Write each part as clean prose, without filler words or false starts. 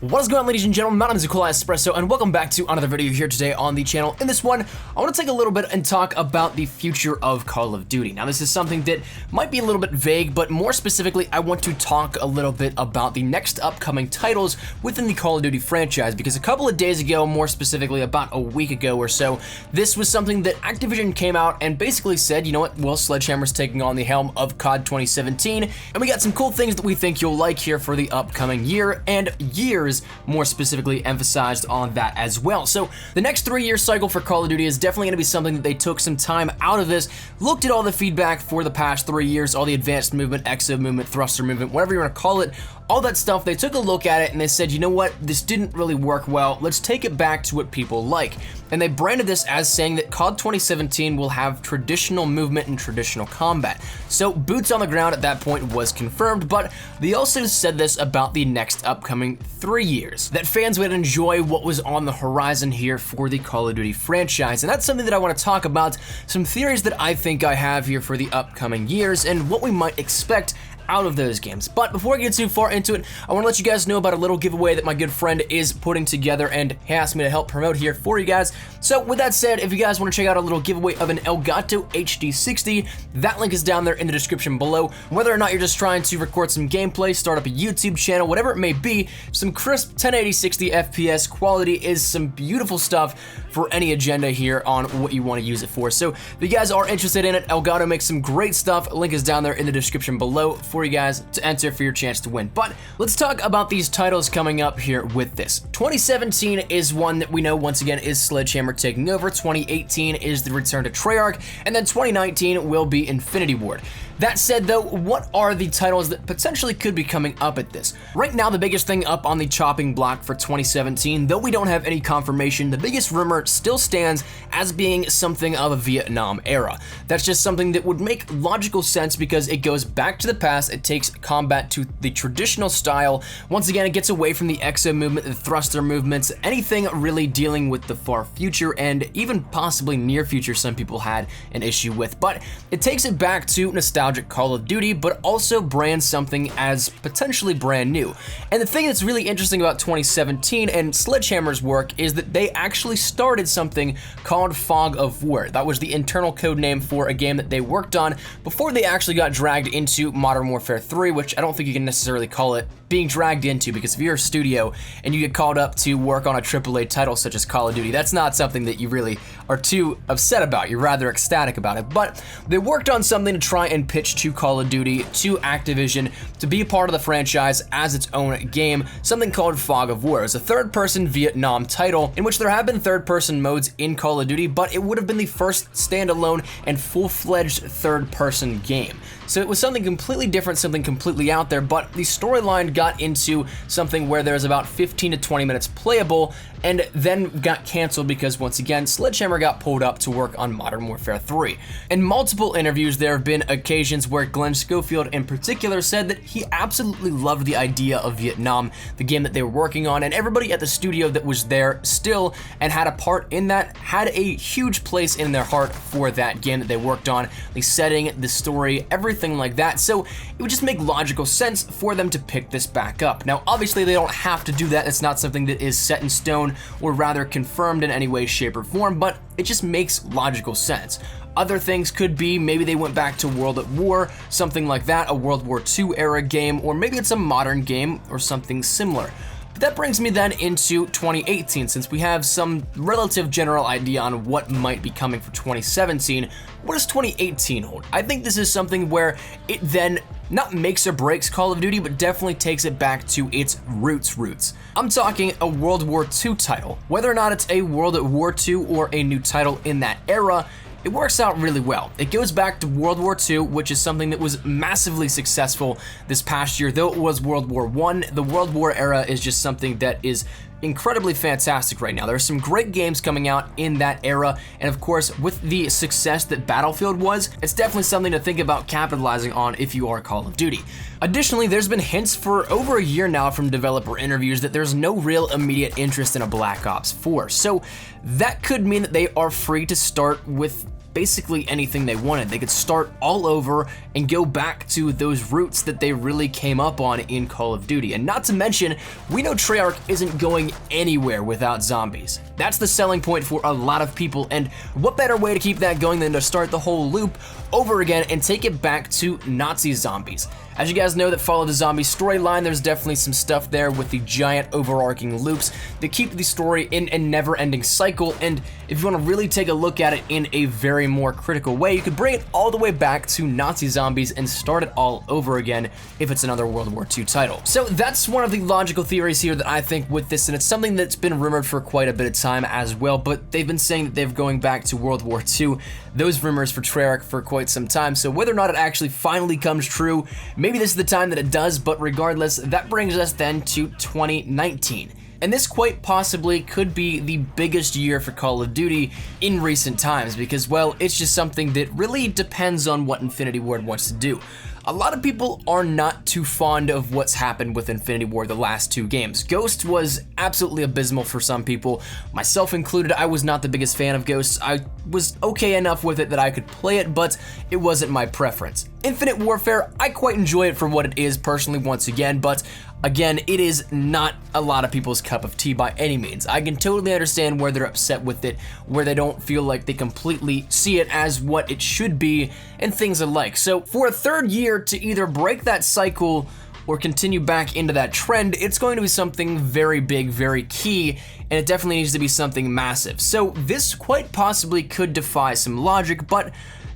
What is going on, ladies and gentlemen? My name is Espresso, and welcome back to another video here today on the channel. In this one, I want to take a little bit and talk about the future of Call of Duty. Now, this is something that might be a little bit vague, but more specifically, I want to talk a little bit about the next upcoming titles within the Call of Duty franchise, because a couple of days ago, more specifically about a week ago or so, this was something that Activision came out and basically said, you know what, well, Sledgehammer's taking on the helm of COD 2017, and we got some cool things that we think you'll like here for the upcoming year and years, more specifically emphasized on that as well. So the next 3-year cycle for Call of Duty is definitely going to be something that they took some time out of this, looked at all the feedback for the past 3 years, all the advanced movement, exo movement, thruster movement, whatever you want to call it, all that stuff. They took a look at it and they said, you know what, this didn't really work well, let's take it back to what people like. And they branded this as saying that COD 2017 will have traditional movement and traditional combat. So boots on the ground at that point was confirmed, but they also said this about the next upcoming 3 years, that fans would enjoy what was on the horizon here for the Call of Duty franchise. And that's something that I want to talk about, some theories that I think I have here for the upcoming years and what we might expect out of those games. But before I get too far into it, I want to let you guys know about a little giveaway that my good friend is putting together and he asked me to help promote here for you guys. So with that said, if you guys want to check out a little giveaway of an Elgato HD60, that link is down there in the description below. Whether or not you're just trying to record some gameplay, start up a YouTube channel, whatever it may be, some crisp 1080 60 FPS quality is some beautiful stuff for any agenda here on what you want to use it for. So if you guys are interested in it, Elgato makes some great stuff. Link is down there in the description below for you guys to enter for your chance to win. But let's talk about these titles coming up here with this. 2017 is one that we know once again is Sledgehammer taking over. 2018 is the return to Treyarch, and then 2019 will be Infinity Ward. That said though, what are the titles that potentially could be coming up at this? Right now, the biggest thing up on the chopping block for 2017, though we don't have any confirmation, the biggest rumor still stands as being something of a Vietnam era. That's just something that would make logical sense because it goes back to the past, it takes combat to the traditional style. Once again, it gets away from the exo movement, the thruster movements, anything really dealing with the far future and even possibly near future some people had an issue with. But it takes it back to nostalgia Call of Duty, but also brands something as potentially brand new. And the thing that's really interesting about 2017 and Sledgehammer's work is that they actually started something called Fog of War. That was the internal code name for a game that they worked on before they actually got dragged into Modern Warfare 3, which I don't think you can necessarily call it being dragged into, because if you're a studio and you get called up to work on a AAA title such as Call of Duty, that's not something that you really are too upset about. You're rather ecstatic about it. But they worked on something to try and pitch to Call of Duty, to Activision, to be a part of the franchise as its own game, something called Fog of War. It's a third-person Vietnam title in which there have been third-person modes in Call of Duty, but it would have been the first standalone and full-fledged third-person game. So it was something completely different, something completely out there, but the storyline got into something where there's about 15 to 20 minutes playable and then got canceled because, once again, Sledgehammer got pulled up to work on Modern Warfare 3. In multiple interviews, there have been occasions where Glenn Schofield in particular said that he absolutely loved the idea of Vietnam, the game that they were working on, and everybody at the studio that was there still and had a part in that had a huge place in their heart for that game that they worked on, the setting, the story, everything like that. So it would just make logical sense for them to pick this back up. Now, obviously, they don't have to do that. It's not something that is set in stone or rather confirmed in any way, shape, or form, but it just makes logical sense. Other things could be maybe they went back to World at War, something like that, a World War II era game, or maybe it's a modern game or something similar. But that brings me then into 2018, since we have some relative general idea on what might be coming for 2017. What does 2018 hold? I think this is something where it then not makes or breaks Call of Duty, but definitely takes it back to its roots. I'm talking a World War II title. Whether or not it's a World at War II or a new title in that era, it works out really well. It goes back to World War II, which is something that was massively successful this past year. Though it was World War I, the World War era is just something that is incredibly fantastic right now. There are some great games coming out in that era, and of course, with the success that Battlefield was, it's definitely something to think about capitalizing on if you are Call of Duty. Additionally, there's been hints for over a year now from developer interviews that there's no real immediate interest in a Black Ops 4, so that could mean that they are free to start with basically anything they wanted. They could start all over and go back to those roots that they really came up on in Call of Duty. And not to mention, we know Treyarch isn't going anywhere without zombies. That's the selling point for a lot of people, and what better way to keep that going than to start the whole loop over again and take it back to Nazi zombies. As you guys know that follow the zombie storyline, there's definitely some stuff there with the giant overarching loops that keep the story in a never-ending cycle, and if you want to really take a look at it in a very more critical way, you could bring it all the way back to Nazi zombies and start it all over again if it's another World War II title. So that's one of the logical theories here that I think with this, and it's something that's been rumored for quite a bit of time as well, but they've been saying that they're going back to World War II, those rumors for Treyarch for quite some time, so whether or not it actually finally comes true, maybe this is the time that it does, but regardless, that brings us then to 2019. And this quite possibly could be the biggest year for Call of Duty in recent times because, well, it's just something that really depends on what Infinity Ward wants to do. A lot of people are not too fond of what's happened with Infinity Ward the last 2 games. Ghost was absolutely abysmal for some people, myself included. I was not the biggest fan of Ghosts. I was okay enough with it that I could play it, but it wasn't my preference. Infinite Warfare, I quite enjoy it for what it is personally once again, but again, it is not a lot of people's cup of tea by any means. I can totally understand where they're upset with it, where they don't feel like they completely see it as what it should be, and things alike. So for a 3rd year to either break that cycle or continue back into that trend, it's going to be something very big, very key, and it definitely needs to be something massive. So this quite possibly could defy some logic, but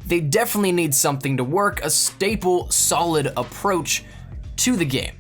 they definitely need something to work, a staple, solid approach to the game.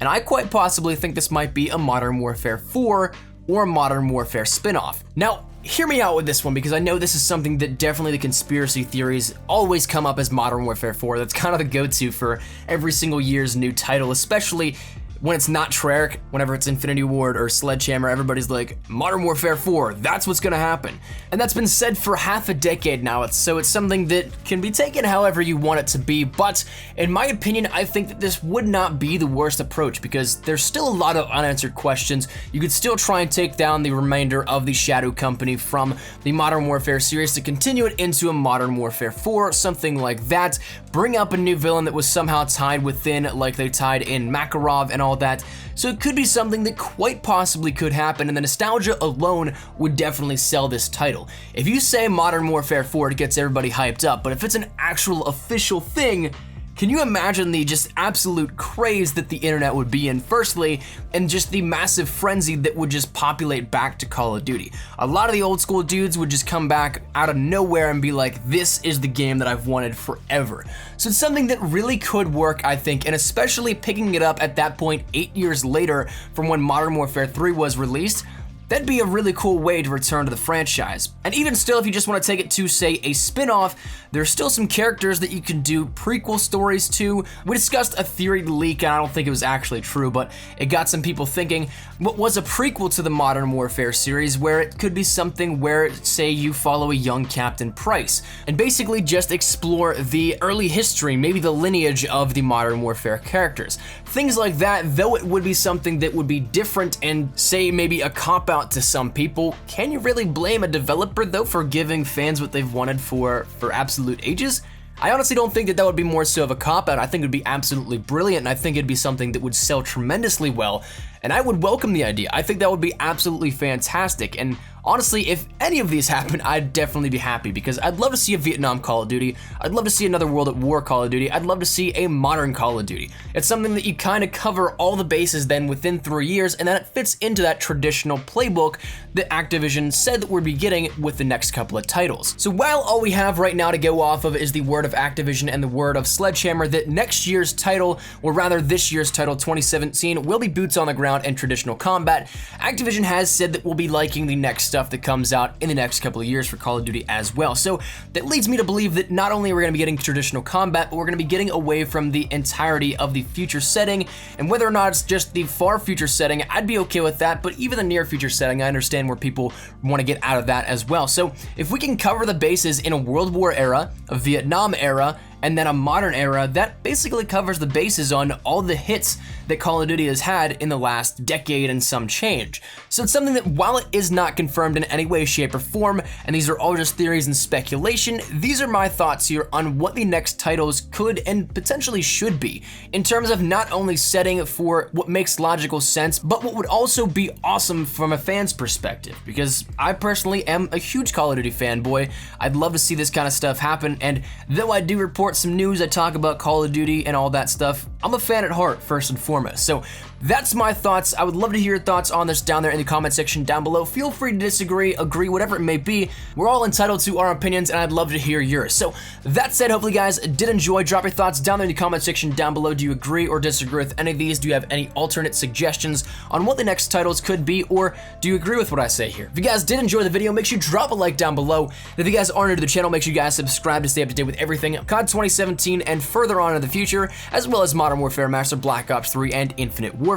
And I quite possibly think this might be a Modern Warfare 4 or a Modern Warfare spin-off. Now, hear me out with this one because I know this is something that definitely the conspiracy theories always come up as Modern Warfare 4. That's kind of the go-to for every single year's new title, especially when it's not Treyarch. Whenever it's Infinity Ward or Sledgehammer, everybody's like, Modern Warfare 4, that's what's gonna happen. And that's been said for half a decade now, so it's something that can be taken however you want it to be, but in my opinion, I think that this would not be the worst approach because there's still a lot of unanswered questions. You could still try and take down the remainder of the Shadow Company from the Modern Warfare series to continue it into a Modern Warfare 4, something like that. Bring up a new villain that was somehow tied within, like they tied in Makarov and all that. So it could be something that quite possibly could happen, and the nostalgia alone would definitely sell this title. If you say Modern Warfare 4, it gets everybody hyped up, but if it's an actual official thing, can you imagine the just absolute craze that the internet would be in, firstly, and just the massive frenzy that would just populate back to Call of Duty? A lot of the old school dudes would just come back out of nowhere and be like, this is the game that I've wanted forever. So it's something that really could work, I think, and especially picking it up at that point 8 years later from when Modern Warfare 3 was released, that'd be a really cool way to return to the franchise. And even still, if you just want to take it to, say, a spin-off, there's still some characters that you can do prequel stories to. We discussed a theory leak, and I don't think it was actually true, but it got some people thinking, what was a prequel to the Modern Warfare series where it could be something where, say, you follow a young Captain Price, and basically just explore the early history, maybe the lineage of the Modern Warfare characters. Things like that, though it would be something that would be different and, say, maybe a cop-out to some people, can you really blame a developer though for giving fans what they've wanted for absolute ages? I honestly don't think that that would be more so of a cop-out. I think it would be absolutely brilliant, and I think it'd be something that would sell tremendously well, and I would welcome the idea. I think that would be absolutely fantastic, and honestly, if any of these happen, I'd definitely be happy because I'd love to see a Vietnam Call of Duty. I'd love to see another World at War Call of Duty. I'd love to see a modern Call of Duty. It's something that you kind of cover all the bases then within 3 years, and then it fits into that traditional playbook that Activision said that we'd be getting with the next couple of titles. So while all we have right now to go off of is the word of Activision and the word of Sledgehammer that next year's title, or rather this year's title, 2017, will be boots on the ground and traditional combat, Activision has said that we'll be liking the next stuff that comes out in the next couple of years for Call of Duty as well. So that leads me to believe that not only are we going to be getting traditional combat, but we're going to be getting away from the entirety of the future setting, and whether or not it's just the far future setting, I'd be okay with that, but even the near future setting, I understand where people want to get out of that as well. So if we can cover the bases in a World War era, a Vietnam era, and then a modern era that basically covers the bases on all the hits that Call of Duty has had in the last decade and some change. So it's something that, while it is not confirmed in any way, shape, or form, and these are all just theories and speculation, these are my thoughts here on what the next titles could and potentially should be, in terms of not only setting for what makes logical sense, but what would also be awesome from a fan's perspective. Because I personally am a huge Call of Duty fanboy. I'd love to see this kind of stuff happen, and though I do report some news, I talk about Call of Duty and all that stuff, I'm a fan at heart, first and foremost. So that's my thoughts. I would love to hear your thoughts on this down there in the comment section down below. Feel free to disagree, agree, whatever it may be. We're all entitled to our opinions, and I'd love to hear yours. So that said, hopefully you guys did enjoy. Drop your thoughts down there in the comment section down below. Do you agree or disagree with any of these? Do you have any alternate suggestions on what the next titles could be, or do you agree with what I say here? If you guys did enjoy the video, make sure you drop a like down below. And if you guys are new to the channel, make sure you guys subscribe to stay up to date with everything COD 2017 and further on in the future, as well as Modern Warfare Master, Black Ops 3, and Infinite Warfare.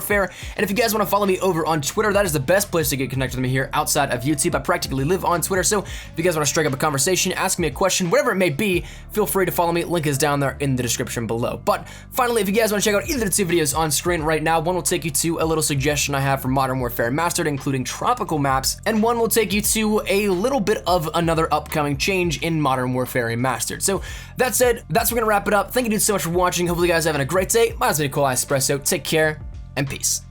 And if you guys want to follow me over on Twitter, that is the best place to get connected with me here outside of YouTube. I practically live on Twitter, so if you guys want to strike up a conversation, ask me a question, whatever it may be, feel free to follow me. Link is down there in the description below. But finally, if you guys want to check out either of the two videos on screen right now, one will take you to a little suggestion I have for Modern Warfare Mastered, including tropical maps, and one will take you to a little bit of another upcoming change in Modern Warfare Remastered. So that said, that's where we're gonna wrap it up. Thank you dudes so much for watching. Hopefully you guys are having a great day. My name's Untitled Espresso. Take care and peace.